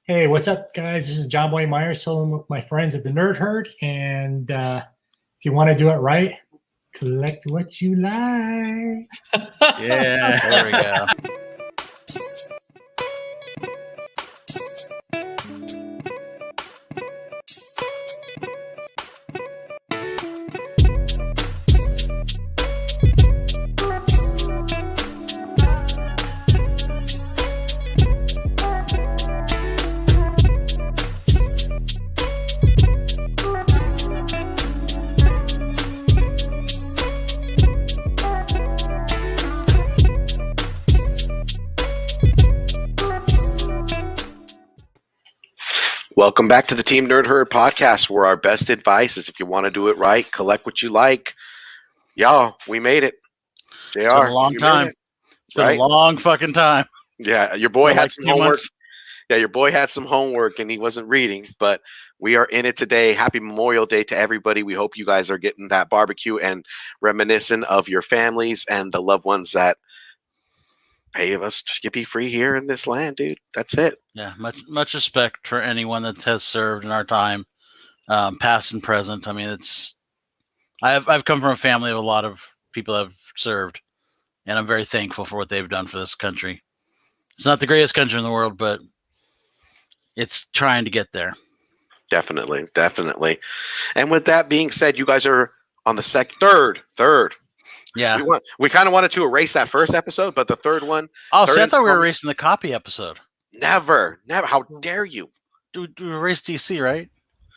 Hey, what's up, guys? This is John Boy Myers, still with my friends at the Nerd Herd. And if you want to do it right, collect what you like. Yeah, there we go. Welcome back to the Team Nerd Herd podcast, where our best advice is if you want to do it right, collect what you like. Y'all, we made it. JR, It's been a long time. It's been a long fucking time. Yeah, your boy had some homework. Yeah, your boy had some homework and he wasn't reading, but we are in it today. Happy Memorial Day to everybody. We hope you guys are getting that barbecue and reminiscing of your families and the loved ones that pay us to be free here in this land, dude. That's it. Yeah, much respect for anyone that has served in our time, past and present. I mean, I've come from a family of a lot of people that have served, and I'm very thankful for what they've done for this country. It's not the greatest country in the world, but it's trying to get there. Definitely. And with that being said, you guys are on the third. Yeah. We kind of wanted to erase that first episode, but the third one. Oh, see, I thought we were erasing the copy episode. Never. How dare you? We erased DC, right?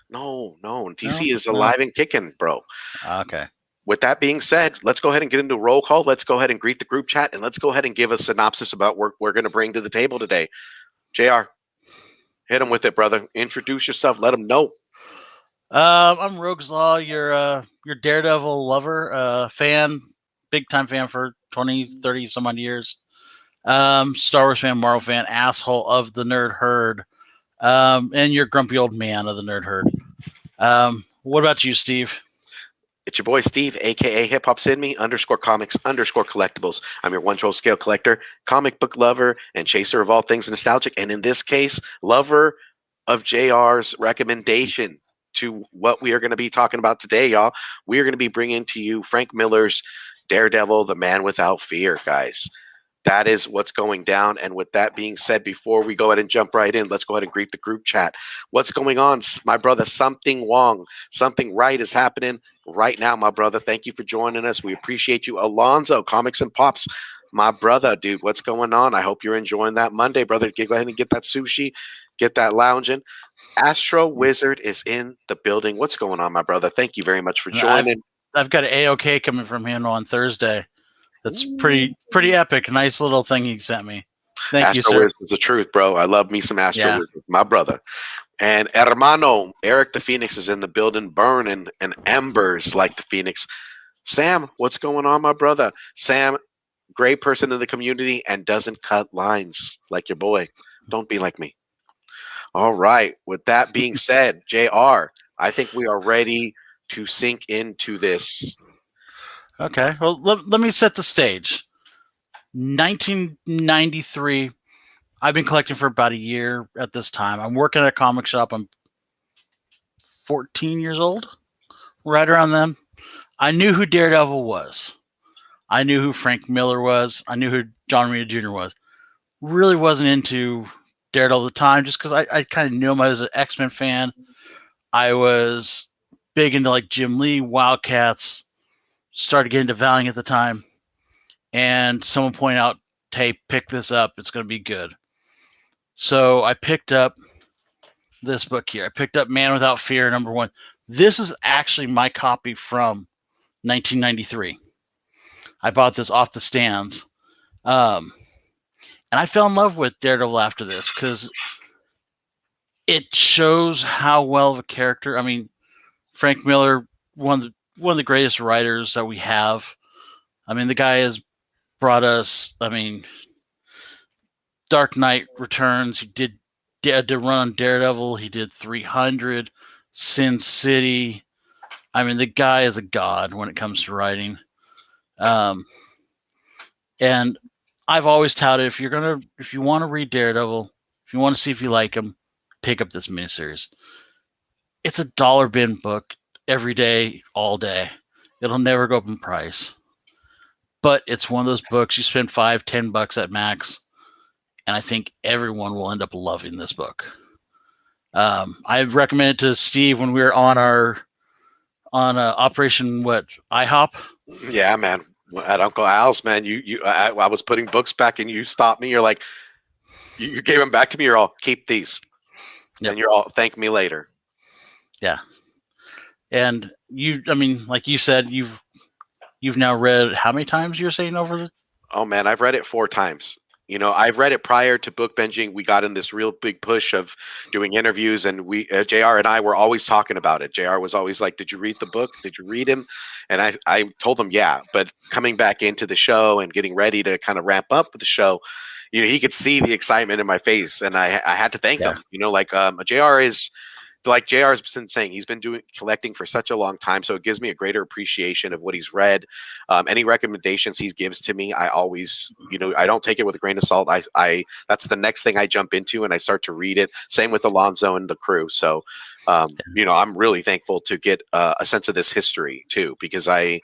No. DC is alive and kicking, bro. Okay. With that being said, let's go ahead and get into roll call. Let's go ahead and greet the group chat, and let's go ahead and give a synopsis about what we're going to bring to the table today. JR, hit them with it, brother. Introduce yourself. Let them know. I'm Rogue's Law, your Daredevil lover, fan, big time fan for 20, 30 some odd years. Star Wars fan, Marvel fan, asshole of the Nerd Herd, and your grumpy old man of the Nerd Herd. What about you, Steve? It's your boy Steve, aka Hip Hop Send Me _comics_collectibles. I'm your 1/12 scale collector, comic book lover, and chaser of all things nostalgic. And in this case, lover of JR's recommendation to what we are going to be talking about today, y'all. We are going to be bringing to you Frank Miller's Daredevil, the Man Without Fear, guys. That is what's going down. And with that being said, before we go ahead and jump right in, let's go ahead and greet the group chat. What's going on, my brother? Something Wong. Something right is happening right now, my brother. Thank you for joining us. We appreciate you. Alonzo, Comics and Pops, my brother, dude. What's going on? I hope you're enjoying that Monday, brother. Go ahead and get that sushi, get that lounging. Astro Wizard is in the building. What's going on, my brother? Thank you very much for joining. I've got an A-OK coming from him on Thursday. That's pretty epic. Nice little thing he sent me. Thank you, sir. Astro Wizard's the truth, bro. I love me some Astro Wizard, my brother. And Hermano, Eric the Phoenix is in the building, burning and embers like the Phoenix. Sam, what's going on, my brother? Sam, great person in the community and doesn't cut lines like your boy. Don't be like me. All right. With that being said, JR, I think we are ready to sink into this. Okay. Well, let me set the stage. 1993. I've been collecting for about a year at this time. I'm working at a comic shop. I'm 14 years old, right around then. I knew who Daredevil was. I knew who Frank Miller was. I knew who John Romita Jr. was. Really wasn't into Daredevil at the time just because I kind of knew him as an X-Men fan. I was big into like Jim Lee, Wildcats, started getting into Valiant at the time. And someone pointed out, hey, pick this up. It's going to be good. So I picked up this book here. I picked up Man Without Fear, #1. This is actually my copy from 1993. I bought this off the stands. And I fell in love with Daredevil after this because it shows how well of a character. I mean, Frank Miller, one of the greatest writers that we have. I mean, the guy has brought us, Dark Knight Returns. He did run on Daredevil. He did 300, Sin City. I mean, the guy is a god when it comes to writing. And I've always touted if you want to read Daredevil, if you want to see if you like him, pick up this miniseries. It's a dollar bin book every day, all day. It'll never go up in price. But it's one of those books you spend $5-10 at max, and I think everyone will end up loving this book. I recommended it to Steve when we were on Operation IHOP. Yeah, man. At Uncle Al's, man, I was putting books back and you stopped me. You're like, you gave them back to me. You're all, keep these. Yep. And you're all, thank me later. Yeah. And like you said, you've now read how many times you're saying over the... Oh man, I've read it 4 times. I've read it prior to book binging. We got in this real big push of doing interviews, and JR and I were always talking about it. JR was always like, did you read the book? Did you read him? And I told him, yeah. But coming back into the show and getting ready to kind of ramp up the show, he could see the excitement in my face, and I had to thank him. JR is... Like JR's been saying, he's been collecting for such a long time, so it gives me a greater appreciation of what he's read. Any recommendations he gives to me, I always, I don't take it with a grain of salt. I that's the next thing I jump into, and I start to read it. Same with Alonzo and the crew. So, I'm really thankful to get a sense of this history too, because I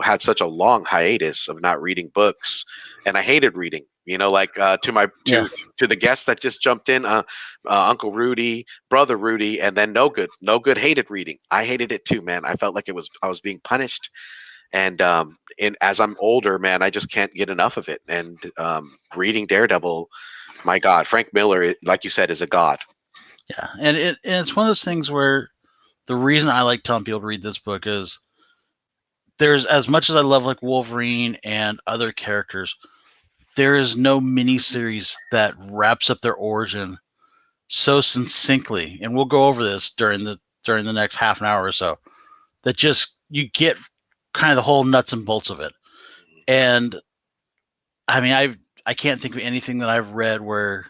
had such a long hiatus of not reading books, and I hated reading. To the guests that just jumped in, Uncle Rudy, Brother Rudy, and then No Good hated reading. I hated it too, man. I felt like I was being punished, and as I'm older, man, I just can't get enough of it. And reading Daredevil, my God, Frank Miller, like you said, is a god. Yeah, and it's one of those things where the reason I like telling people to read this book is there's, as much as I love like Wolverine and other characters, there is no miniseries that wraps up their origin so succinctly, and we'll go over this during the next half an hour or so, that just you get kind of the whole nuts and bolts of it. And I mean, I can't think of anything that I've read where,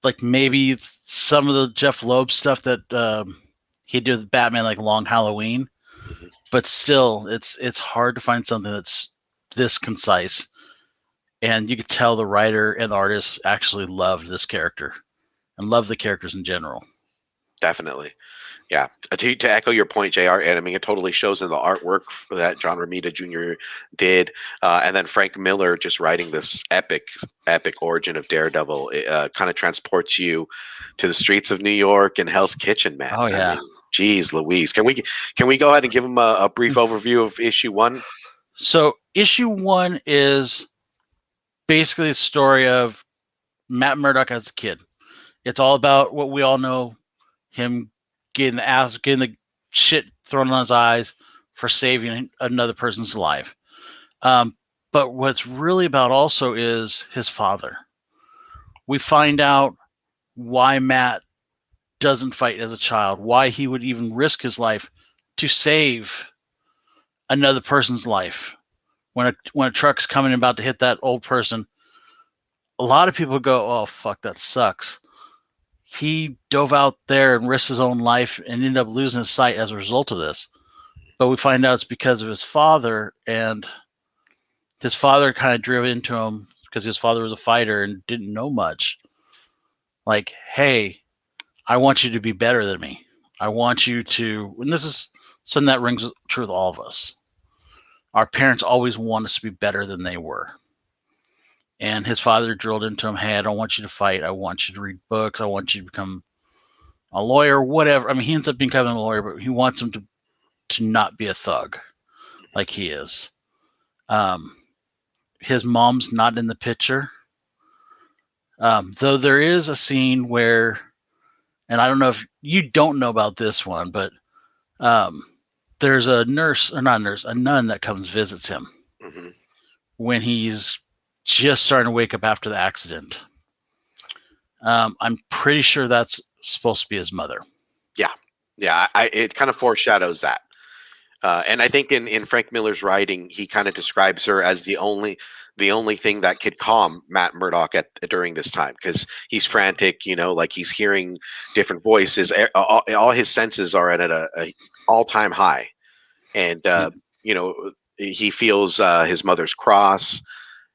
like, maybe some of the Jeff Loeb stuff that he did with Batman, like Long Halloween, but still, it's hard to find something that's this concise. And you could tell the writer and the artist actually loved this character and loved the characters in general. Definitely. Yeah. To echo your point, JR, and I mean, it totally shows in the artwork that John Romita Jr. did. And then Frank Miller just writing this epic origin of Daredevil. It kind of transports you to the streets of New York and Hell's Kitchen, man. Oh, yeah. I mean, geez Louise. Can we go ahead and give him a brief overview of issue 1? So issue 1 is basically the story of Matt Murdock as a kid. It's all about what we all know, him getting the shit thrown on his eyes for saving another person's life. But what's really about also is his father. We find out why Matt doesn't fight as a child, why he would even risk his life to save another person's life. When a truck's coming about to hit that old person, a lot of people go, oh, fuck, that sucks. He dove out there and risked his own life and ended up losing his sight as a result of this. But we find out it's because of his father, and his father kind of drove into him because his father was a fighter and didn't know much. Like, hey, I want you to be better than me. I want you to, and this is something that rings true with all of us. Our parents always want us to be better than they were. And his father drilled into him, hey, I don't want you to fight. I want you to read books. I want you to become a lawyer, whatever. I mean, he ends up becoming a lawyer, but he wants him to not be a thug like he is. His mom's not in the picture. Though there is a scene where, and I don't know if you don't know about this one, but there's a nun that comes visits him when he's just starting to wake up after the accident. I'm pretty sure that's supposed to be his mother. Yeah. It kind of foreshadows that. And I think in Frank Miller's writing, he kind of describes her as the only thing that could calm Matt Murdock during this time, because he's frantic, like he's hearing different voices. All his senses are at a all-time high, and he feels his mother's cross,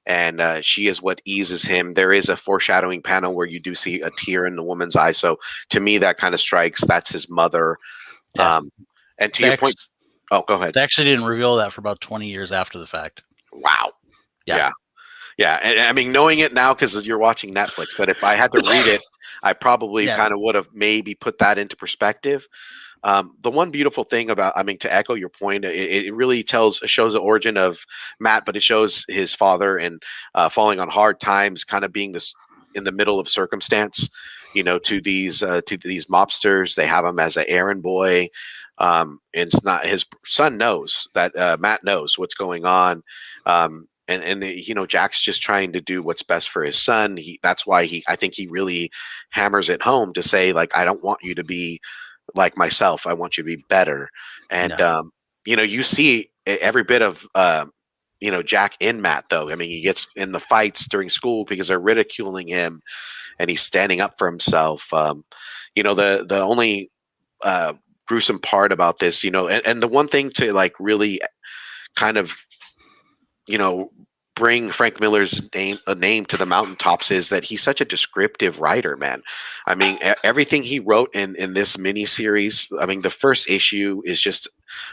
and she is what eases him. There is a foreshadowing panel where you do see a tear in the woman's eye. So to me, that kind of strikes. That's his mother. Yeah. And to your point, oh, go ahead. They actually didn't reveal that for about 20 years after the fact. Wow. Yeah. Yeah. And I mean, knowing it now because you're watching Netflix, but if I had to read it, I probably kind of would have maybe put that into perspective. The one beautiful thing about, I mean, to echo your point, it really shows the origin of Matt, but it shows his father and falling on hard times, kind of being this in the middle of circumstance, to these mobsters. They have him as an errand boy. And it's not, his son knows that Matt knows what's going on. And Jack's just trying to do what's best for his son. That's why I think he really hammers it home to say, like, I don't want you to be like myself. I want you to be better. And you see every bit of Jack in Matt, though. I mean, he gets in the fights during school because they're ridiculing him, and he's standing up for himself. The only gruesome part about this, and the one thing to like really kind of bring Frank Miller's name to the mountaintops is that he's such a descriptive writer, man. I mean, everything he wrote in this miniseries, I mean, the first issue is just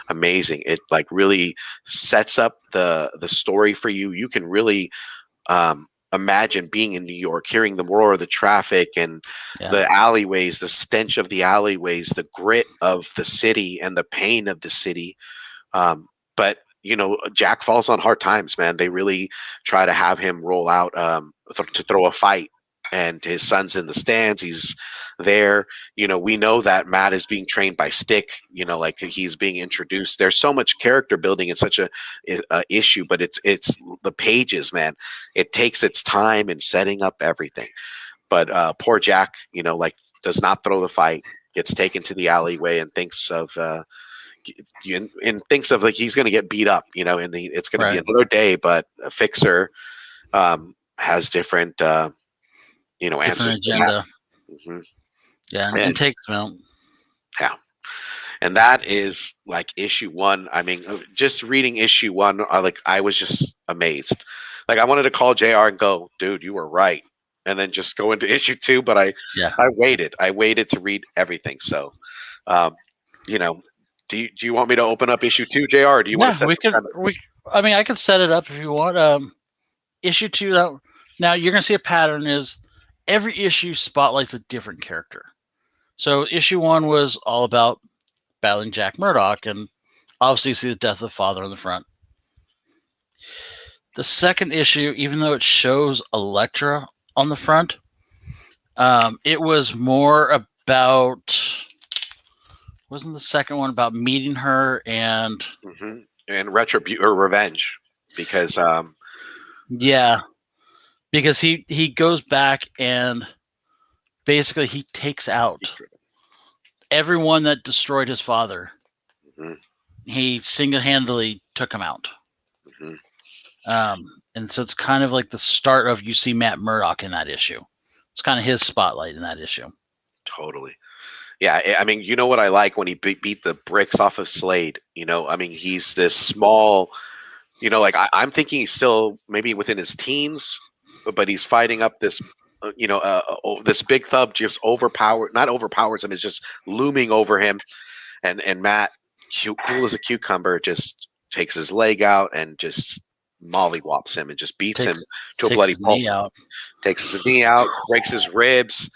amazing. It like really sets up the story for you. You can really imagine being in New York, hearing the roar of the traffic and the alleyways, the stench of the alleyways, the grit of the city and the pain of the city. But Jack falls on hard times, man. They really try to have him roll out to throw a fight, and his son's in the stands. He's there. We know that Matt is being trained by Stick, like he's being introduced. There's so much character building in such a issue, but it's the pages, man. It takes its time in setting up everything. But poor Jack, does not throw the fight, gets taken to the alleyway and thinks of like he's going to get beat up, and it's going to be another day. But Fixer has different, answers. Agenda. Mm-hmm. Yeah, and takes them out. Yeah, and that is like issue 1. I mean, just reading issue 1, I was just amazed. Like I wanted to call JR and go, dude, you were right, and then just go into issue 2. But I waited to read everything. So, Do you want me to open up issue 2, JR? Or do you want to set I could set it up if you want. Issue 2. Now you're gonna see a pattern is every issue spotlights a different character. So issue 1 was all about battling Jack Murdoch, and obviously you see the death of the father on the front. The second issue, even though it shows Elektra on the front, it was more about. Wasn't the second one about meeting her and retribution or revenge? Because because he goes back and basically he takes out everyone that destroyed his father. Mm-hmm. He single-handedly took him out. Mm-hmm. And so it's kind of like the start of you see Matt Murdock in that issue. It's kind of his spotlight in that issue. Totally. Yeah, I mean, you know what I like when he beat the bricks off of Slade. I mean, he's this small. Like I'm thinking he's still maybe within his teens, but he's fighting up this, this big thug just not overpowers him, is just looming over him, and Matt, cool as a cucumber, just takes his leg out and just mollywops him and just beats him to a bloody pulp. Takes his knee out, breaks his ribs.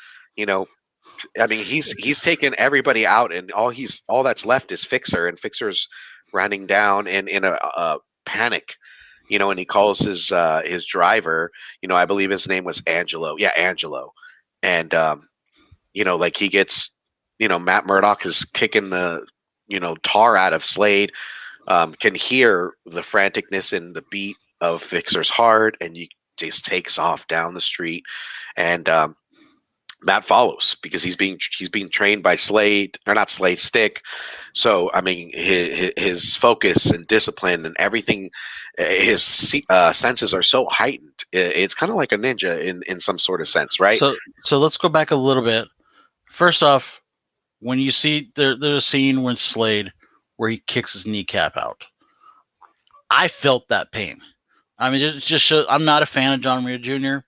I mean, he's taken everybody out, and all that's left is Fixer, and Fixer's running down in a panic, and he calls his driver. I believe his name was Angelo. Yeah, Angelo, and like he gets, Matt Murdock is kicking the tar out of Slade. Can hear the franticness and the beat of Fixer's heart, and he just takes off down the street, and Matt follows because he's being trained by Slade, or not Slade, Stick. So I mean, his focus and discipline and everything, his senses are so heightened. It's kind of like a ninja in some sort of sense, right? So let's go back a little bit. First off, when you see there's a scene when Slade where he kicks his kneecap out, I felt that pain. I mean, it just shows. I'm not a fan of John Romita Jr.,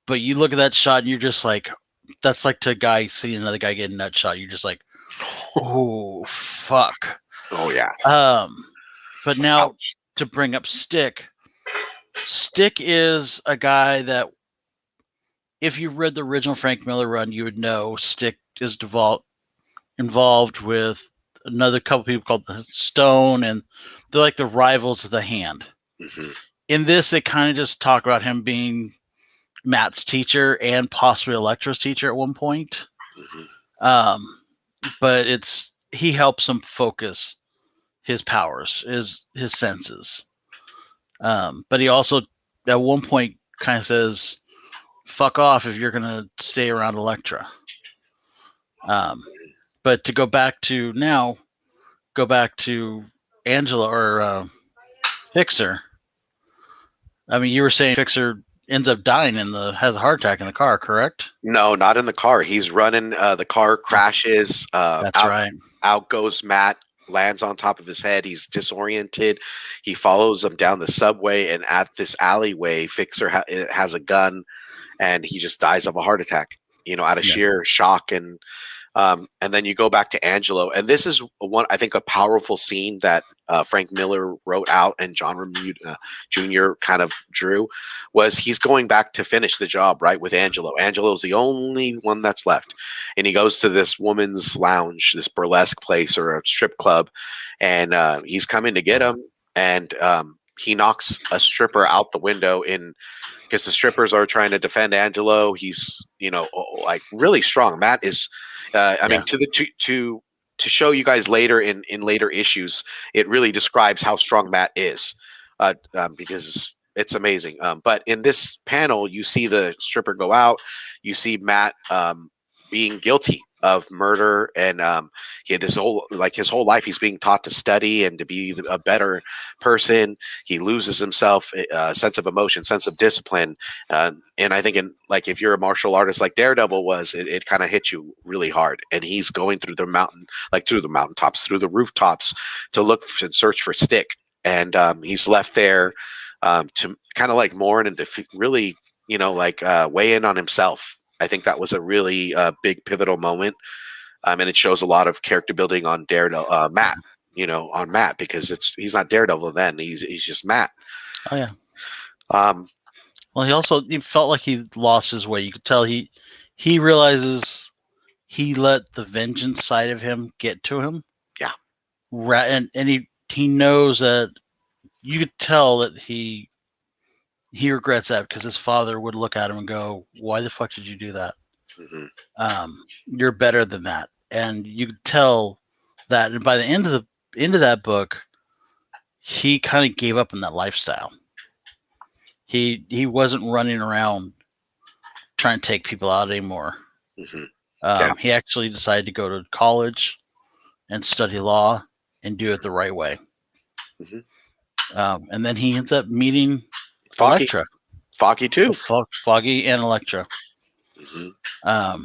but you look at that shot and you're just like, that's like to a guy seeing another guy get a nut shot. You're just like, oh fuck. Oh yeah. But now Ouch. to bring up Stick. Stick is a guy that, if you read the original Frank Miller run, you would know Stick is involved with another couple people called the Stone, and they're like the rivals of the Hand. Mm-hmm. In this, they kind of just talk about him being Matt's teacher and possibly Elektra's teacher at one point. Mm-hmm. But he helps him focus his powers, his senses. But he also, at one point, kind of says, "Fuck off if you're gonna stay around Elektra." But to go back to Angela or Fixer. I mean, you were saying Fixer ends up dying has a heart attack in the car, correct? No, not in the car. He's running. The car crashes. That's right. Out goes Matt. Lands on top of his head. He's disoriented. He follows him down the subway, and at this alleyway, Fixer has a gun, and he just dies of a heart attack. Out of sheer shock. And then you go back to Angelo, and this is I think a powerful scene that Frank Miller wrote out and John Romita Jr. kind of drew, was he's going back to finish the job, right, with Angelo. Angelo's the only one that's left, and he goes to this woman's lounge, this burlesque place or a strip club, and he's coming to get him, and he knocks a stripper out the window because the strippers are trying to defend Angelo. He's like really strong. Matt is. I mean, to show you guys later in later issues, it really describes how strong Matt is, because it's amazing. But in this panel, you see the stripper go out. You see Matt being guilty of murder, and he had his whole life he's being taught to study and to be a better person. He loses himself, sense of emotion, sense of discipline, and I think if you're a martial artist like Daredevil was, it kind of hits you really hard. And he's going through the mountaintops, through the rooftops to look and search for Stick, and he's left there to kind of mourn and to really weigh in on himself. I think that was a really big pivotal moment, and it shows a lot of character building on Daredevil, Matt. On Matt, because he's not Daredevil then; he's just Matt. Oh yeah. Well, he felt like he lost his way. You could tell he realizes he let the vengeance side of him get to him. Yeah. And he knows that you could tell that he regrets that, because his father would look at him and go, "Why the fuck did you do that? Mm-hmm. You're better than that." And you could tell that. And by the end of that book, he kind of gave up on that lifestyle. He wasn't running around trying to take people out anymore. Mm-hmm. He actually decided to go to college and study law and do it the right way. Mm-hmm. And then he ends up meeting Foggy. Elektra. Foggy too. Foggy and Elektra. Mm-hmm.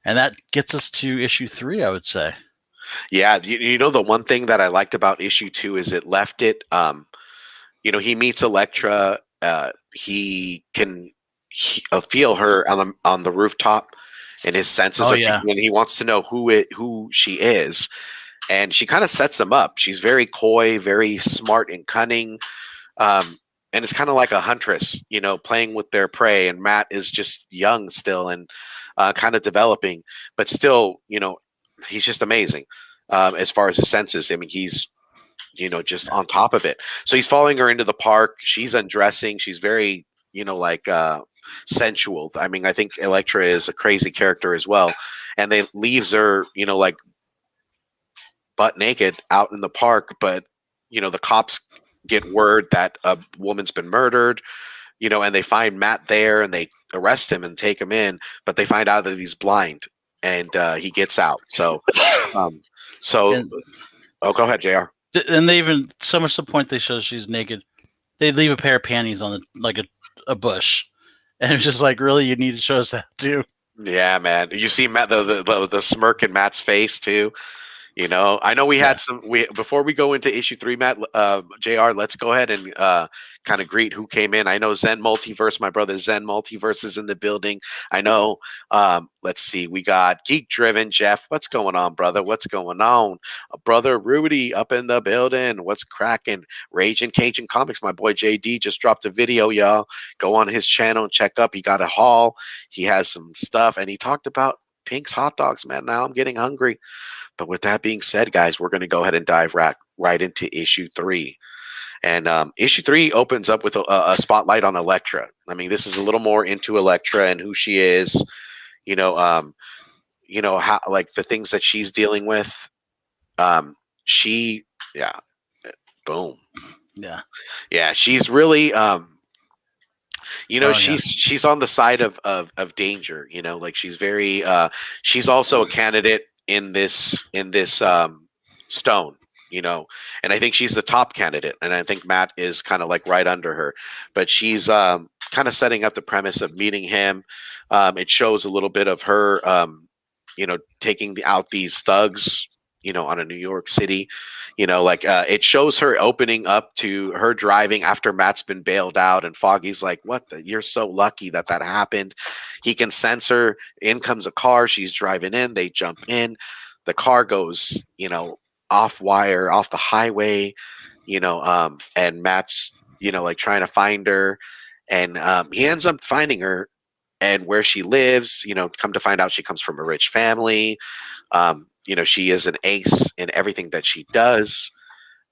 And that gets us to issue 3, I would say. Yeah, the one thing that I liked about issue 2 is it left it. He meets Elektra. He can feel her on the rooftop, and his senses are tingling, and he wants to know who she is, and she kind of sets him up. She's very coy, very smart and cunning. And it's kind of like a huntress, playing with their prey. And Matt is just young still and kind of developing, but still, he's just amazing as far as his senses. I mean, he's, just on top of it. So he's following her into the park. She's undressing. She's very, sensual. I mean, I think Elektra is a crazy character as well. And they leaves her, butt naked out in the park. But, the cops get word that a woman's been murdered, and they find Matt there, and they arrest him and take him in, but they find out that he's blind, and he gets out. So go ahead, JR. And they even, so much to the point they show she's naked, they leave a pair of panties on a bush, and it's just like, really, you need to show us that too? Yeah, man. You see Matt, the smirk in Matt's face too. You know, I know we had some. Before we go into issue 3, Matt, Jr. Let's go ahead and kind of greet who came in. I know Zen Multiverse, my brother Zen Multiverse is in the building. I know. Let's see, we got Geek Driven Jeff. What's going on, brother? What's going on, brother Rudy up in the building? What's cracking? Raging Cajun Comics, my boy JD just dropped a video, y'all. Go on his channel and check up. He got a haul. He has some stuff, and he talked about Pink's hot dogs. Man, now I'm getting hungry. But with that being said, guys, we're going to go ahead and dive right into issue 3. And issue 3 opens up with a spotlight on Elektra. I mean, this is a little more into Elektra and who she is. You know, how, like, the things that she's dealing with. Boom. Yeah. She's really, she's on the side of danger. You know, like she's very. She's also a candidate in this Stone, you know, and I think she's the top candidate, and I think Matt is kind of like right under her, but she's kind of setting up the premise of meeting him. It shows a little bit of her, taking out these thugs, on a New York City, like it shows her opening up to her driving after Matt's been bailed out, and Foggy's like, you're so lucky that happened. He can sense her. In comes a car. She's driving in. They jump in. The car goes, off wire, off the highway, and Matt's, like trying to find her. And he ends up finding her and where she lives, come to find out she comes from a rich family. She is an ace in everything that she does.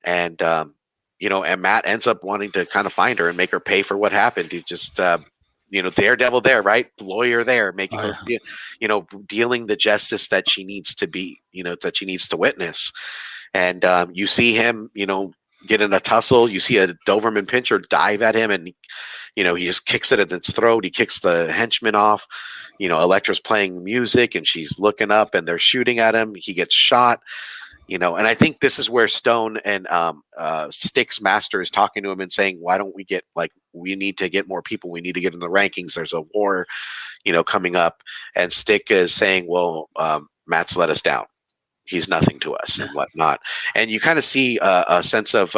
And, and Matt ends up wanting to kind of find her and make her pay for what happened. He just, daredevil there, right? Lawyer there, making her, dealing the justice that she needs to be, that she needs to witness. And you see him, get in a tussle. You see a Doberman Pinscher dive at him, and he just kicks it at its throat. He kicks the henchman off. Elektra's playing music, and she's looking up, and they're shooting at him. He gets shot. And I think this is where Stone and Stick's master is talking to him and saying, why don't we we need to get more people. We need to get in the rankings. There's a war, coming up. And Stick is saying, well, Matt's let us down. He's nothing to us and whatnot. And you kind of see a sense of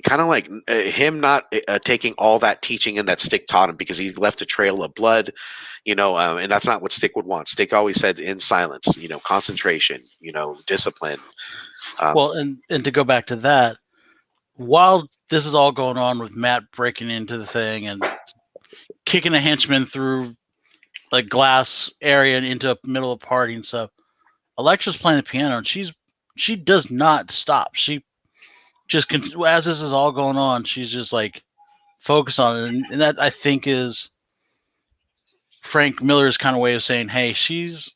kind of like him not taking all that teaching in that Stick taught him, because he left a trail of blood, and that's not what Stick would want. Stick always said in silence, concentration, discipline. Well, and to go back to that, while this is all going on with Matt breaking into the thing and kicking a henchman through like glass area and into the middle of a party and stuff, Elektra's playing the piano, and she does not stop. She just as this is all going on, she's just like focused on it, and that I think is Frank Miller's kind of way of saying, hey, she's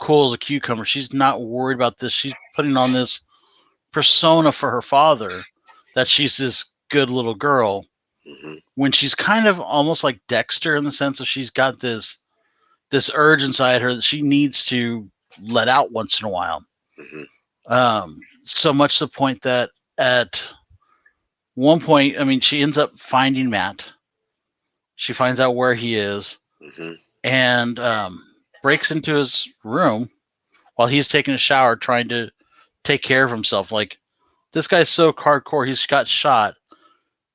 cool as a cucumber. She's not worried about this. She's putting on this persona for her father that she's this good little girl, when she's kind of almost like Dexter in the sense of she's got this urge inside her that she needs to let out once in a while. So much to the point that at one point, I mean, she ends up finding Matt. She finds out where he is, and breaks into his room while he's taking a shower, trying to take care of himself. Like, this guy's so hardcore. He's got shot.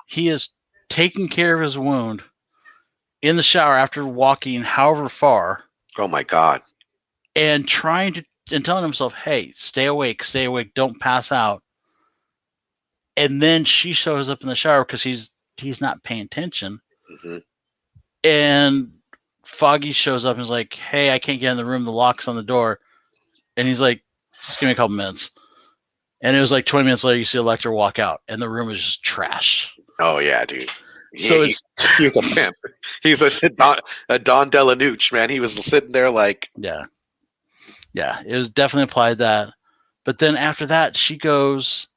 He is taking care of his wound in the shower after walking however far. Oh my God. And telling himself, hey, stay awake, don't pass out. And then she shows up in the shower because he's not paying attention. And Foggy shows up and is like, hey, I can't get in the room, the lock's on the door. And he's like, just give me a couple minutes. And it was like 20 minutes later, you see Elektra walk out, and the room is just trashed. Oh yeah, dude. So he's a pimp. He's a Don Delanucci, man. He was sitting there like, yeah, it was definitely applied that. But then after that, she goes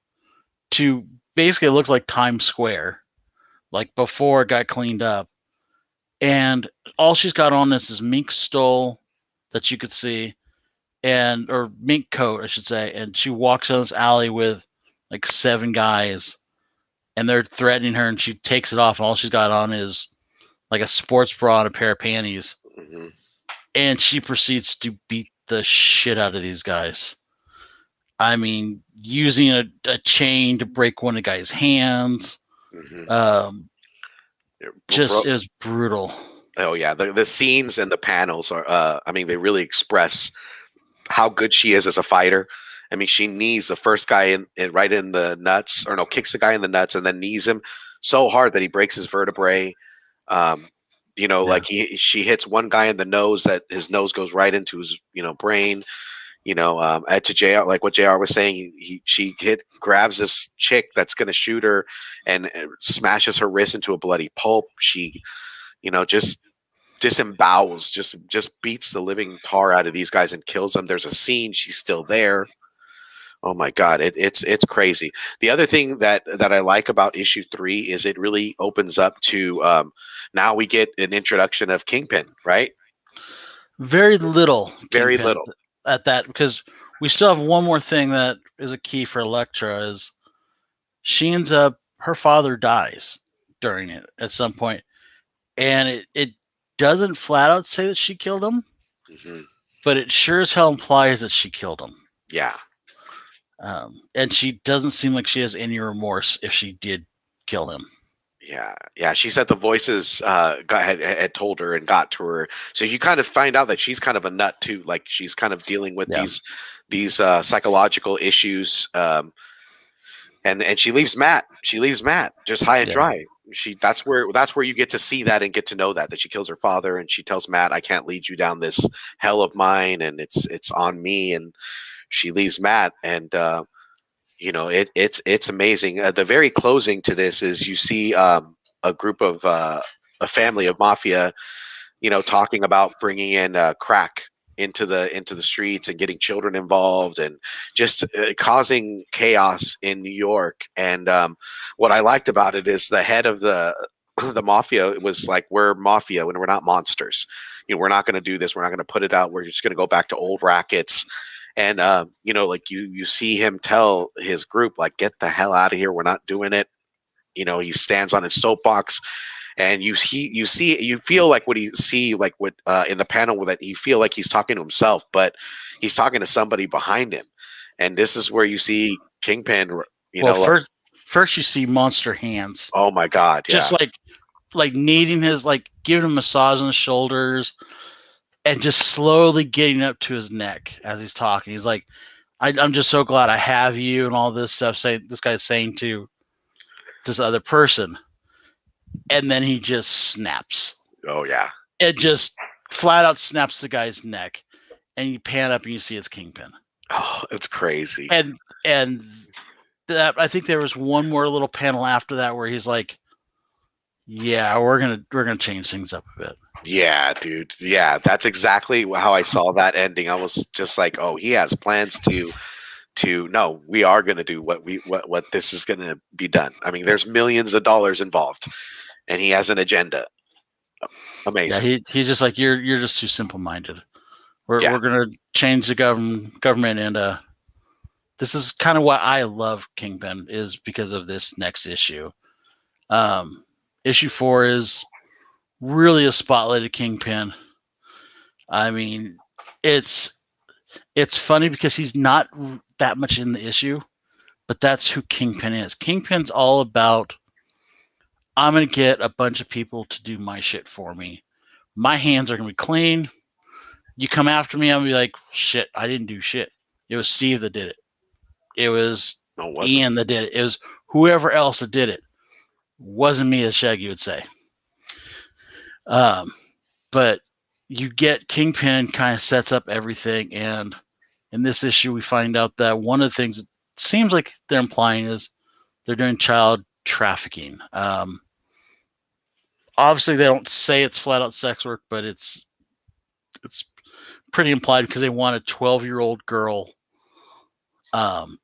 to basically, it looks like Times Square, like before it got cleaned up. And all she's got on is this mink stole that you could see, or mink coat, I should say. And she walks down this alley with like 7 guys, and they're threatening her, and she takes it off, and all she's got on is like a sports bra and a pair of panties. And she proceeds to beat the shit out of these guys. I mean, using a chain to break one of the guy's hands. Mhm. Just is brutal. Oh yeah, the scenes and the panels are. I mean, they really express how good she is as a fighter. I mean, she knees the first guy right in the nuts, or no, kicks the guy in the nuts, and then knees him so hard that he breaks his vertebrae. You know, Yeah. like she hits one guy in the nose that his nose goes right into his brain. You know, to JR, like what JR was saying, she grabs this chick that's gonna shoot her and smashes her wrist into a bloody pulp. She, just disembowels, just beats the living tar out of these guys and kills them. There's a scene, she's still there. Oh my god, it's crazy. The other thing that I like about issue 3 is it really opens up to now we get an introduction of Kingpin, right? Very little Very Kingpin little. at that, because we still have one more thing that is a key for Elektra. Is she ends up, her father dies during it at some point, and it doesn't flat out say that she killed him, but it sure as hell implies that she killed him. Yeah. And she doesn't seem like she has any remorse if she did kill him. Yeah. She said the voices had told her and got to her, so you kind of find out that she's kind of a nut too. Like she's kind of dealing with these psychological issues, and she leaves Matt. She leaves Matt just high and dry. That's where you get to see that and get to know that she kills her father, and she tells Matt, "I can't lead you down this hell of mine, and it's on me." And she leaves Matt, and it's amazing. The very closing to this is you see a group of a family of mafia, talking about bringing in crack into the streets and getting children involved and just causing chaos in New York. And what I liked about it is the head of the mafia was like, "We're mafia and we're not monsters. We're not going to do this. We're not going to put it out. We're just going to go back to old rackets." And like you see him tell his group, like, "Get the hell out of here. We're not doing it." He stands on his soapbox, and you feel like what in the panel that you feel like he's talking to himself, but he's talking to somebody behind him. And this is where you see Kingpin. First you see Monster Hands. Oh my god! Yeah. Just like kneading his, like giving him a massage on the shoulders, and just slowly getting up to his neck as he's talking. He's like, I'm just so glad I have you, and all this stuff. This guy's saying to this other person, and then he just snaps. Oh yeah. It just flat out snaps the guy's neck, and you pan up and you see it's Kingpin. Oh, it's crazy. And that, I think there was one more little panel after that where he's like, "Yeah, we're gonna change things up a bit." Yeah, dude. Yeah, that's exactly how I saw that ending. I was just like, "Oh, he has plans to no, we are going to do what this is going to be done." I mean, there's millions of dollars involved, and he has an agenda. Amazing. Yeah, he's just like, you're just too simple minded. We're gonna change the government, and this is kind of why I love Kingpin, is because of this next issue. Issue 4 is really a spotlighted Kingpin. I mean, it's funny because he's not that much in the issue, but that's who Kingpin is. Kingpin's all about, I'm going to get a bunch of people to do my shit for me. My hands are going to be clean. You come after me, I'm going to be like, "Shit, I didn't do shit. It was Steve that did it. It was Ian that did it. It was whoever else that did it. Wasn't me," as Shaggy would say. But you get Kingpin kind of sets up everything, and in this issue we find out that one of the things it seems like they're implying is they're doing child trafficking. Obviously they don't say it's flat out sex work, but it's pretty implied because they want a 12-year-old girl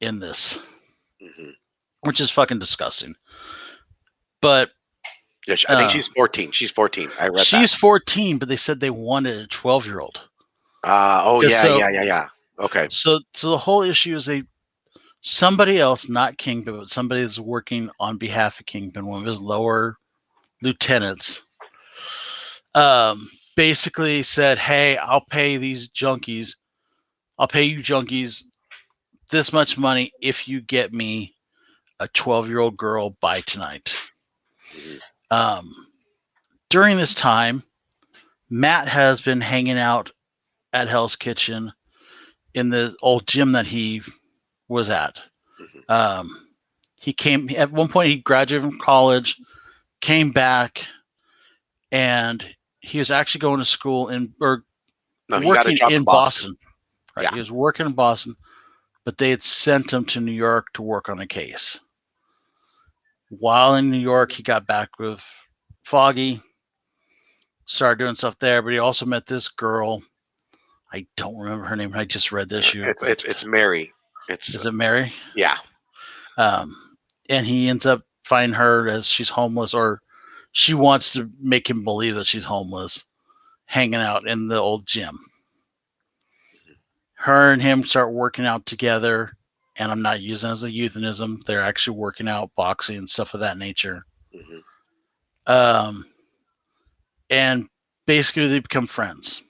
in this, which is fucking disgusting. But yeah, I think she's 14. She's 14. I read she's 14, but they said they wanted a 12-year-old. Yeah. Okay. So the whole issue is somebody else, not Kingpin, but somebody that's working on behalf of Kingpin, one of his lower lieutenants, basically said, "Hey, I'll pay you junkies this much money if you get me a 12-year-old girl by tonight. During this time, Matt has been hanging out at Hell's Kitchen in the old gym that he was at. He came at one point. He graduated from college, came back, and he was actually going to school he got a working job in Boston. Right, Yeah. he was working in Boston, but they had sent him to New York to work on a case. While in New York, he got back with Foggy, started doing stuff there, but he also met this girl. I don't remember her name. I just read this issue. It's Mary. Is it Mary? Yeah. And he ends up finding her as she's homeless, or she wants to make him believe that she's homeless, hanging out in the old gym. Her and him start working out together, and I'm not using it as a euphemism. They're actually working out, boxing, and stuff of that nature. And basically they become friends.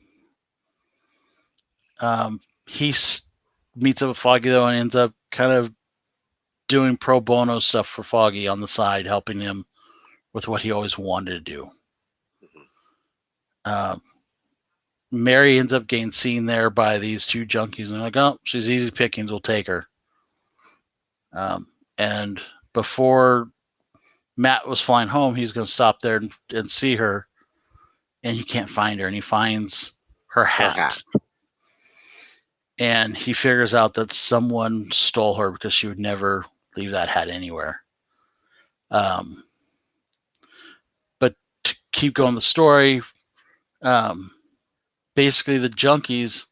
He meets up with Foggy, though, and ends up kind of doing pro bono stuff for Foggy on the side, helping him with what he always wanted to do. Mary ends up getting seen there by these two junkies, and they're like, oh, she's easy pickings, we'll take her. And before Matt was flying home, he's going to stop there and see her, and he can't find her, and he finds her hat. And he figures out that someone stole her because she would never leave that hat anywhere. But to keep going the story, basically the junkies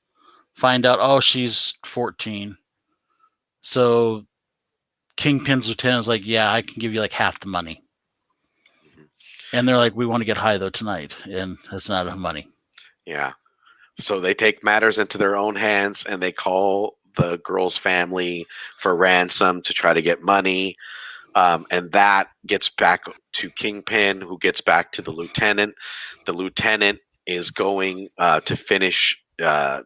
find out, oh, she's 14. So Kingpin's lieutenant is like, yeah, I can give you like half the money. And they're like, we want to get high though tonight, and that's not enough money. Yeah. So they take matters into their own hands, and they call the girl's family for ransom to try to get money. And that gets back to Kingpin, who gets back to the lieutenant. The lieutenant is going to finish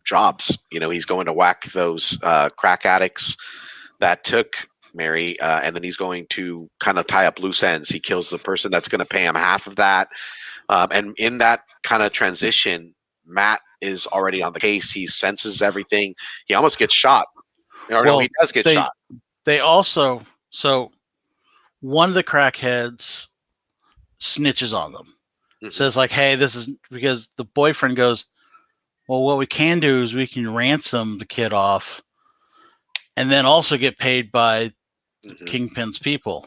jobs. He's going to whack those crack addicts that took Mary, and then he's going to kind of tie up loose ends. He kills the person that's going to pay him half of that. And in that kind of transition, Matt is already on the case. He senses everything. He almost gets shot. No, he does get shot. They also, so one of the crackheads snitches on them. Says like, hey, this is because the boyfriend goes, well, what we can do is we can ransom the kid off and then also get paid by Kingpin's people.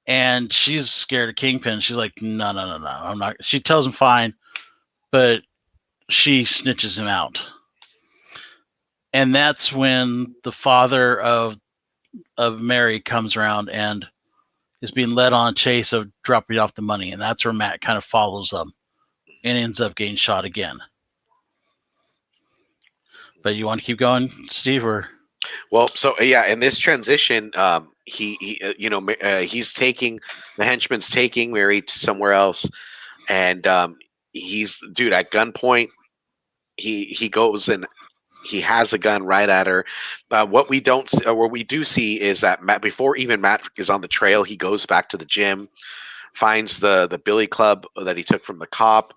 And she's scared of Kingpin. She's like, no, I'm not. She tells him fine, but she snitches him out. And that's when the father of Mary comes around and is being led on a chase of dropping off the money. And that's where Matt kind of follows them and ends up getting shot again. But you want to keep going, Steve, or? Well, so yeah, in this transition, he's taking, the henchman's taking Mary to somewhere else, and he's, dude, at gunpoint, he goes and he has a gun right at her. What we do see is that before even Matt is on the trail, he goes back to the gym, finds the billy club that he took from the cop.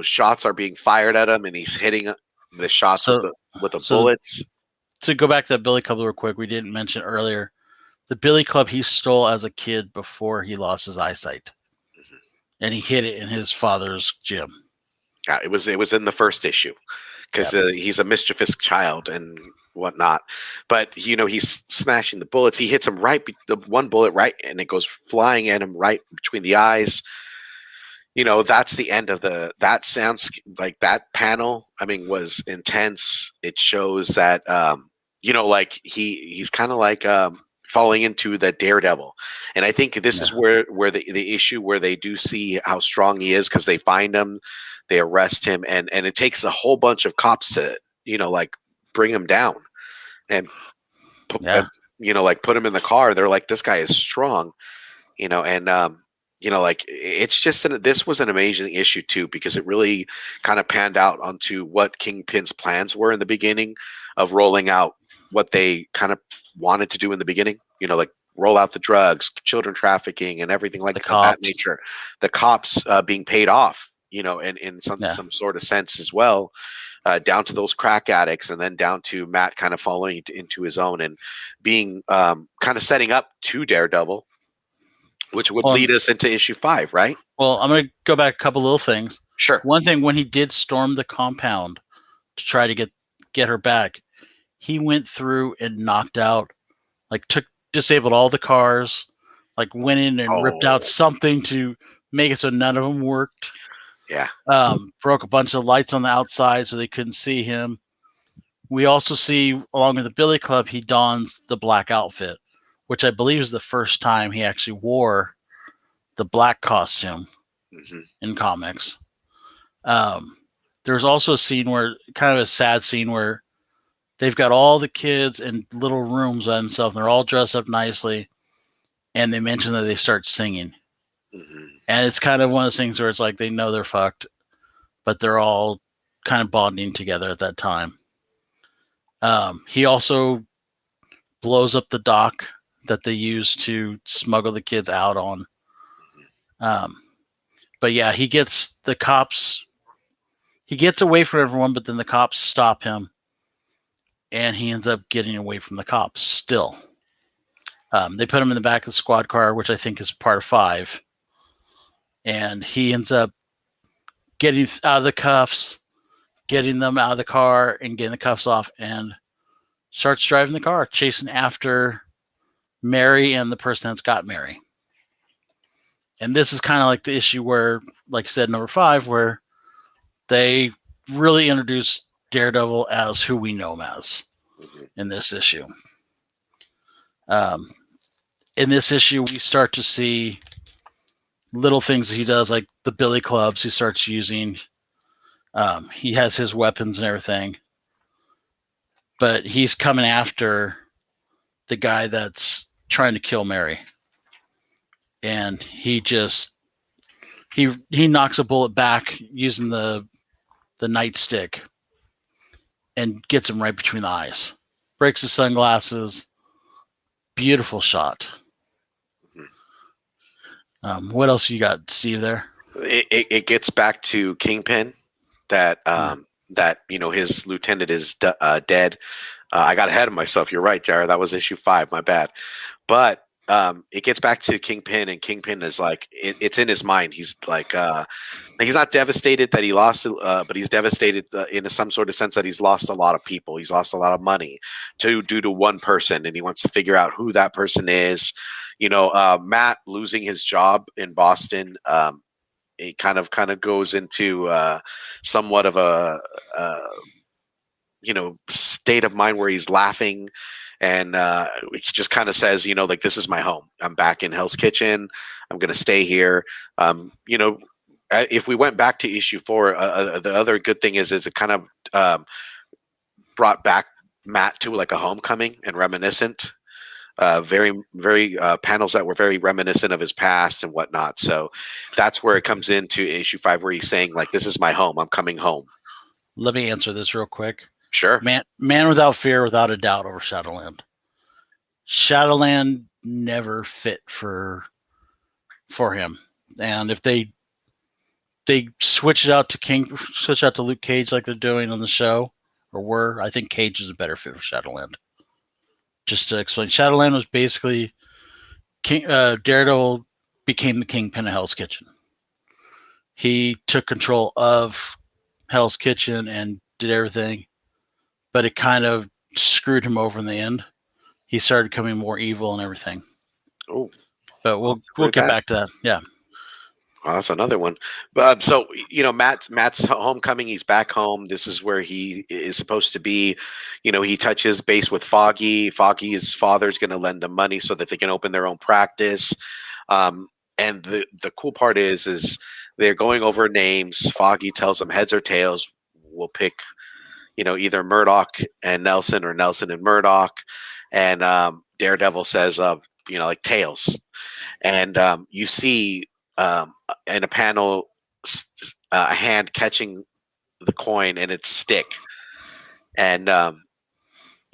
Shots are being fired at him, and he's hitting the shots with the bullets. To go back to that billy club real quick, we didn't mention earlier, the billy club he stole as a kid before he lost his eyesight, and he hid it in his father's gym. Yeah, it was in the first issue because he's a mischievous child and whatnot. But he's smashing the bullets. He hits him the one bullet right, and it goes flying at him right between the eyes. That's the end of that sounds like that panel. I mean, was intense. It shows that, like he's kind of like falling into the Daredevil. And I think this is where the issue where they do see how strong he is, because they find him, they arrest him, and it takes a whole bunch of cops to, like bring him down and put him in the car. They're like, this guy is strong, and it's just this was an amazing issue too, because it really kind of panned out onto what Kingpin's plans were in the beginning of rolling out what they kind of wanted to do in the beginning. You know, like roll out the drugs, children trafficking, and everything like The of that cops. nature. The cops being paid off, you know, in some sort of sense as well, down to those crack addicts, and then down to Matt kind of falling into his own and being kind of setting up to Daredevil, which would lead us into issue 5, right? Well, I'm going to go back a couple little things. Sure. One thing, when he did storm the compound to try to get her back, he went through and knocked out, like disabled all the cars, like went in and ripped out something to make it so none of them worked. Yeah. Broke a bunch of lights on the outside so they couldn't see him. We also see, along with the Billy Club, he dons the black outfit, which I believe is the first time he actually wore the black costume in comics. There's also a scene where, kind of a sad scene, where they've got all the kids in little rooms by themselves, and they're all dressed up nicely, and they mention that they start singing. And it's kind of one of those things where it's like they know they're fucked, but they're all kind of bonding together at that time. He also blows up the dock that they use to smuggle the kids out on. But yeah, he gets the cops. He gets away from everyone, but then the cops stop him, and he ends up getting away from the cops still. They put him in the back of the squad car, which I think is part of 5. And he ends up getting out of the cuffs, getting them out of the car, and getting the cuffs off, and starts driving the car, chasing after Mary and the person that's got Mary. And this is kind of like the issue where, like I said, number 5, where they really introduce Daredevil as who we know him as in this issue. In this issue, we start to see little things he does, like the billy clubs he starts using. He has his weapons and everything, but he's coming after the guy that's trying to kill Mary. And he knocks a bullet back using the nightstick and gets him right between the eyes. Breaks his sunglasses. Beautiful shot. What else you got, Steve, there? It gets back to Kingpin, that that, you know, his lieutenant is dead. I got ahead of myself. You're right, Jared. That was issue 5. My bad. But it gets back to Kingpin, and Kingpin is like, it's in his mind. He's like, he's not devastated that he lost, but he's devastated in some sort of sense that he's lost a lot of people. He's lost a lot of money due to one person, and he wants to figure out who that person is. You know, Matt losing his job in Boston, it kind of goes into somewhat of a you know, state of mind where he's laughing, and he just kind of says, you know, like, this is my home. I'm back in Hell's Kitchen. I'm going to stay here. You know, if we went back to issue 4, the other good thing is it kind of brought back Matt to like a homecoming and reminiscent. Very panels that were very reminiscent of his past and whatnot. So that's where it comes into issue 5, where he's saying, like, this is my home. I'm coming home. Let me answer this real quick. Sure. Man Without Fear, without a doubt, over Shadowland. Shadowland never fit for him. And if they switch it out to Luke Cage like they're doing on the show, I think Cage is a better fit for Shadowland. Just to explain, Shadowland was basically Daredevil became the Kingpin of Hell's Kitchen. He took control of Hell's Kitchen and did everything, but it kind of screwed him over in the end. He started becoming more evil and everything. Oh, but we'll get back to that. Yeah. Well, that's another one. So, you know, Matt's homecoming. He's back home. This is where he is supposed to be. You know, he touches base with Foggy. Foggy's father's going to lend him money so that they can open their own practice. And the cool part is they're going over names. Foggy tells them heads or tails. We'll pick, you know, either Murdoch and Nelson or Nelson and Murdoch. And Daredevil says, you know, like tails. And you see in a panel a hand catching the coin and its stick. And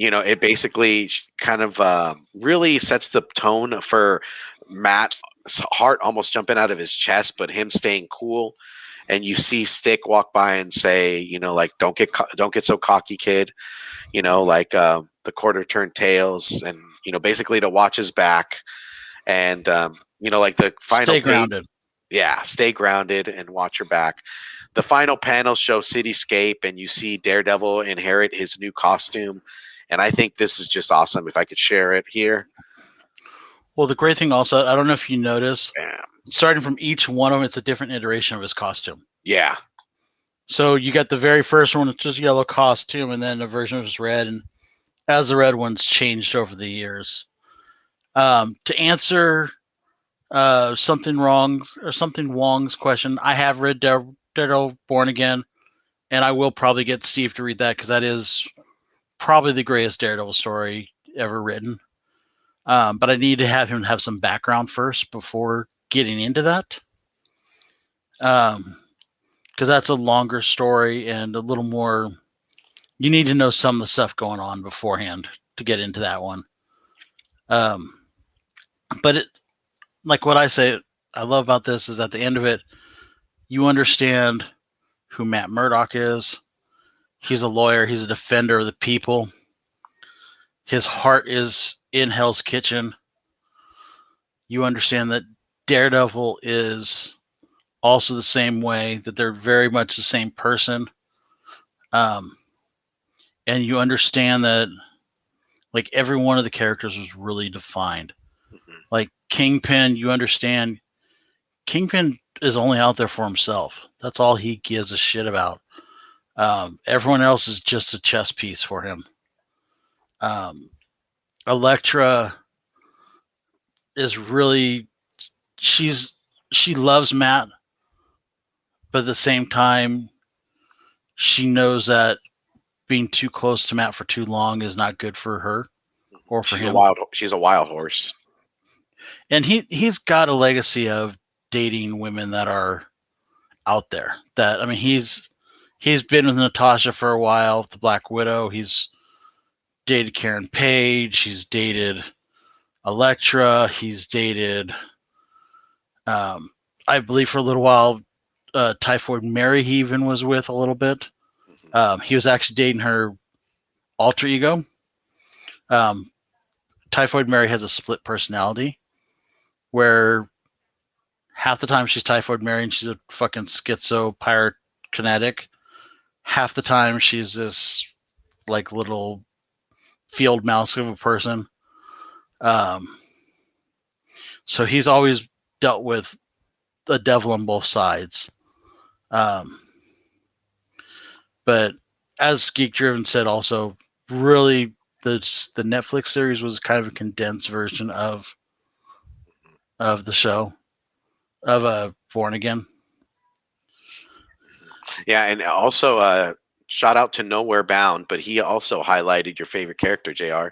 it basically kind of really sets the tone for Matt's heart almost jumping out of his chest, but him staying cool. And you see Stick walk by and say, like, don't get so cocky, kid. Like the quarter turned tails, and basically to watch his back, and like the final Stay page, grounded. yeah, stay grounded and watch your back. The final panels show Cityscape, and you see Daredevil inherit his new costume, and I think this is just awesome. If I could share it here. Well, the great thing also, I don't know if you notice, Bam. starting from each one of them, it's a different iteration of his costume. Yeah. So you got the very first one, it's just yellow costume, and then a version of his red, and as the red one's changed over the years. To answer something Wong's question, I have read Daredevil Born Again, and I will probably get Steve to read that because that is probably the greatest Daredevil story ever written. But I need to have him have some background first before getting into that. Because that's a longer story and a little more. You need to know some of the stuff going on beforehand to get into that one. But like what I say, I love about this is at the end of it, you understand who Matt Murdock is. He's a lawyer. He's a defender of the people. His heart is in Hell's Kitchen. You understand that Daredevil is also the same way, that they're very much the same person. And you understand that like every one of the characters was really defined. Mm-hmm. Like Kingpin, you understand Kingpin is only out there for himself. That's all he gives a shit about. Everyone else is just a chess piece for him. Elektra is really, she loves Matt, but at the same time, she knows that being too close to Matt for too long is not good for her or for him. She's a wild horse. And he's got a legacy of dating women that are out there. That, I mean, he's been with Natasha for a while, the Black Widow. He's dated Karen Page. He's dated Elektra. He's dated, I believe for a little while, Typhoid Mary he even was with a little bit. He was actually dating her alter ego. Typhoid Mary has a split personality where half the time she's Typhoid Mary and she's a fucking schizo pyrokinetic. Half the time she's this like little field mouse of a person. So he's always dealt with the devil on both sides. But as Geek Driven said, also really the Netflix series was kind of a condensed version of the show of Born Again. Yeah, and also shout out to Nowhere Bound, but he also highlighted your favorite character, JR.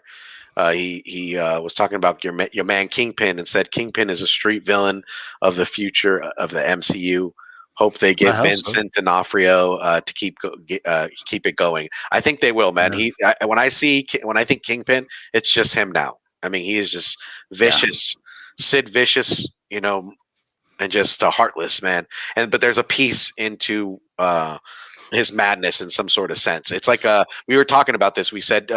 He was talking about your man Kingpin and said Kingpin is a street villain of the future of the MCU. Hope they get Vincent D'Onofrio to keep it going. I think they will, man. Yeah. When I think Kingpin, it's just him now. I mean, he is just vicious, Sid Vicious, and just heartless, man. But there's a piece into his madness in some sort of sense. It's like we were talking about this. We said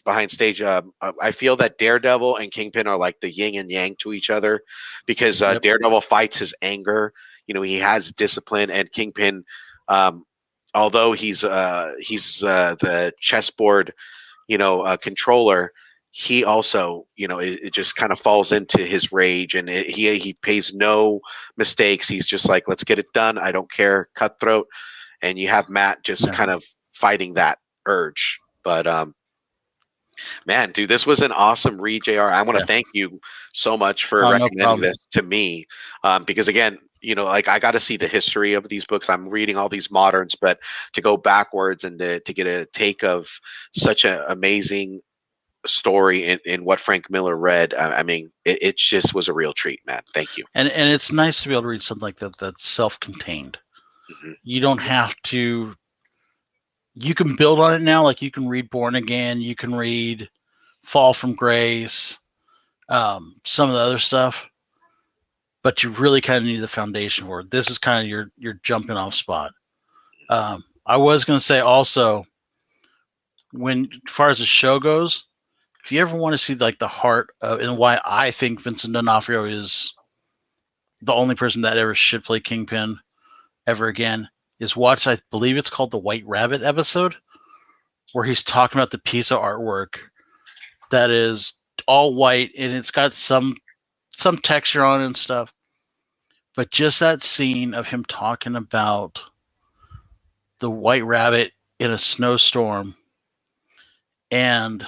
behind stage, I feel that Daredevil and Kingpin are like the yin and yang to each other because Daredevil fights his anger. He has discipline, and Kingpin, although he's the chessboard, controller, he also, it just kind of falls into his rage, and he pays no mistakes. He's just like, let's get it done. I don't care, cutthroat. And you have Matt just kind of fighting that urge. But man, dude, this was an awesome read, JR. I want to thank you so much for recommending this to me, because again, like I got to see the history of these books. I'm reading all these moderns, but to go backwards and to get a take of such an amazing story in what Frank Miller read, I mean, it just was a real treat, man. Thank you. And it's nice to be able to read something like that that's self-contained. Mm-hmm. You don't have to you can build on it now. Like you can read Born Again, you can read Fall from Grace, some of the other stuff, but you really kind of need the foundation for it. This is kind of your jumping off spot. I was going to say also, as far as the show goes, if you ever want to see like the heart of and why I think Vincent D'Onofrio is the only person that ever should play Kingpin ever again, is watch, I believe it's called the White Rabbit episode, where he's talking about the piece of artwork that is all white and it's got some texture on it and stuff. But just that scene of him talking about the White Rabbit in a snowstorm and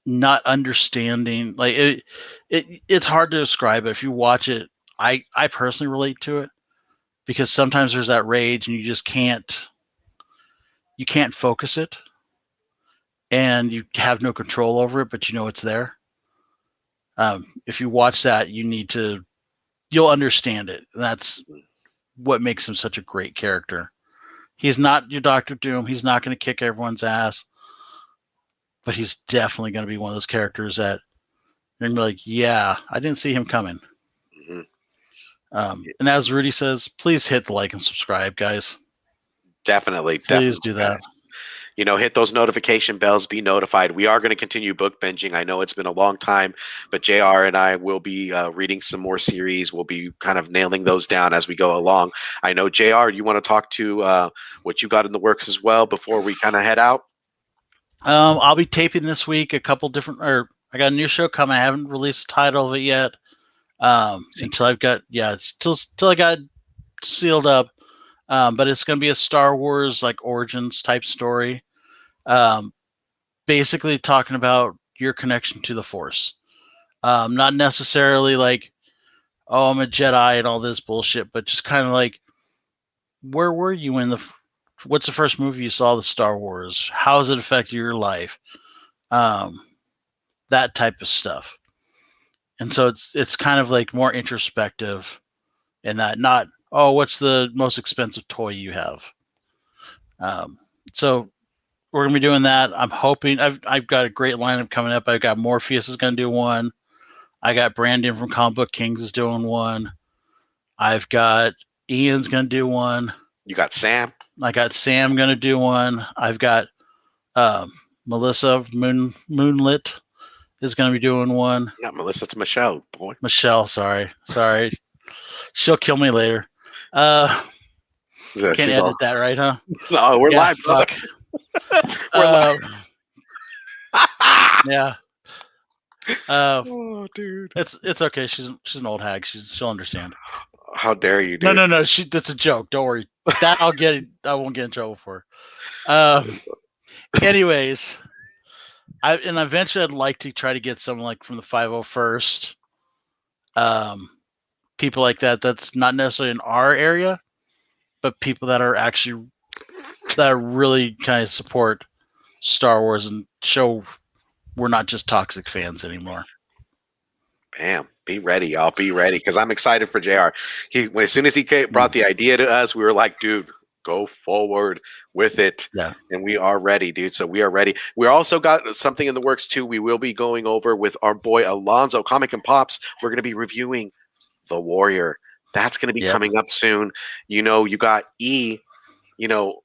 not understanding, like it's hard to describe it. If you watch it, I personally relate to it because sometimes there's that rage and you just can't focus it and you have no control over it, but you know it's there. If you watch that, you'll understand it. That's what makes him such a great character. He's not your Dr. Doom. He's not going to kick everyone's ass, but he's definitely going to be one of those characters that you're going to be like, yeah, I didn't see him coming. And as Rudy says, please hit the like and subscribe, guys. Definitely. Please do that. Guys. Hit those notification bells, be notified. We are going to continue book binging. I know it's been a long time, but JR and I will be reading some more series. We'll be kind of nailing those down as we go along. I know, JR, you want to talk to what you got in the works as well before we kind of head out? I'll be taping this week I got a new show coming. I haven't released the title of it yet. Until I've got, till I got sealed up. But it's going to be a Star Wars like origins type story. Basically talking about your connection to the Force. Not necessarily like, oh, I'm a Jedi and all this bullshit, but just kind of like, where were you what's the first movie you saw the Star Wars? How has it affected your life? That type of stuff. And so it's kind of like more introspective in that, not, oh, what's the most expensive toy you have? So we're gonna be doing that. I'm hoping I've got a great lineup coming up. I've got Morpheus is gonna do one. I got Brandon from Comic Book Kings is doing one. I've got Ian's gonna do one. You got Sam. I got Sam gonna do one. I've got Melissa Moonlit is gonna be doing one. Not Melissa, it's Michelle, boy. Michelle, sorry. She'll kill me later. Can't edit that, right, huh? No, we're live, fuck. We're live. Yeah. Oh, dude. It's okay. She's an old hag. She'll understand. How dare you, dude? No. That's a joke. Don't worry. That I won't get in trouble for. Anyways, eventually I'd like to try to get someone like from the 501st. People like that. That's not necessarily in our area, but people that really kind of support Star Wars and show we're not just toxic fans anymore. Bam. Be ready, y'all. Be ready, because I'm excited for JR. As soon as he brought the idea to us, we were like, dude, go forward with it. Yeah. And we are ready, dude. So we are ready. We also got something in the works, too. We will be going over with our boy Alonzo, Comic and Pops. We're going to be reviewing The Warrior. That's going to be coming up soon. You got E,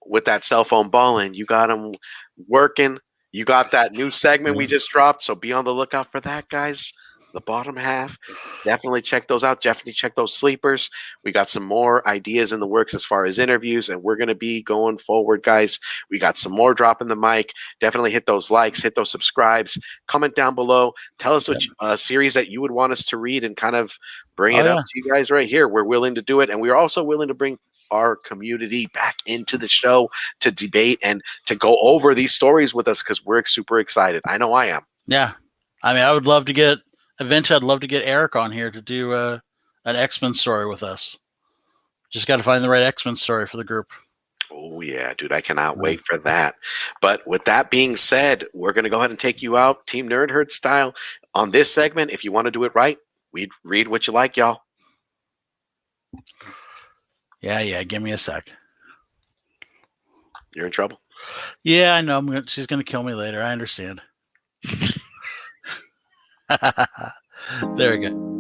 with that cell phone balling. You got him working. You got that new segment we just dropped. So be on the lookout for that, guys. The bottom half. Definitely check those out. Definitely check those sleepers. We got some more ideas in the works as far as interviews, and we're going to be going forward, guys. We got some more dropping the mic. Definitely hit those likes, hit those subscribes, comment down below. Tell us which series that you would want us to read and kind of bring it up to you guys right here. We're willing to do it, and we're also willing to bring our community back into the show to debate and to go over these stories with us because we're super excited. I know I am. Yeah. I mean, I would love to get Eventually, I'd love to get Eric on here to do an X-Men story with us. Just got to find the right X-Men story for the group. Oh, yeah, dude. I cannot wait for that. But with that being said, we're going to go ahead and take you out, Team Nerd Herd style, on this segment. If you want to do it right, we'd read what you like, y'all. Yeah. Give me a sec. You're in trouble. Yeah, I know. She's gonna kill me later. I understand. There we go.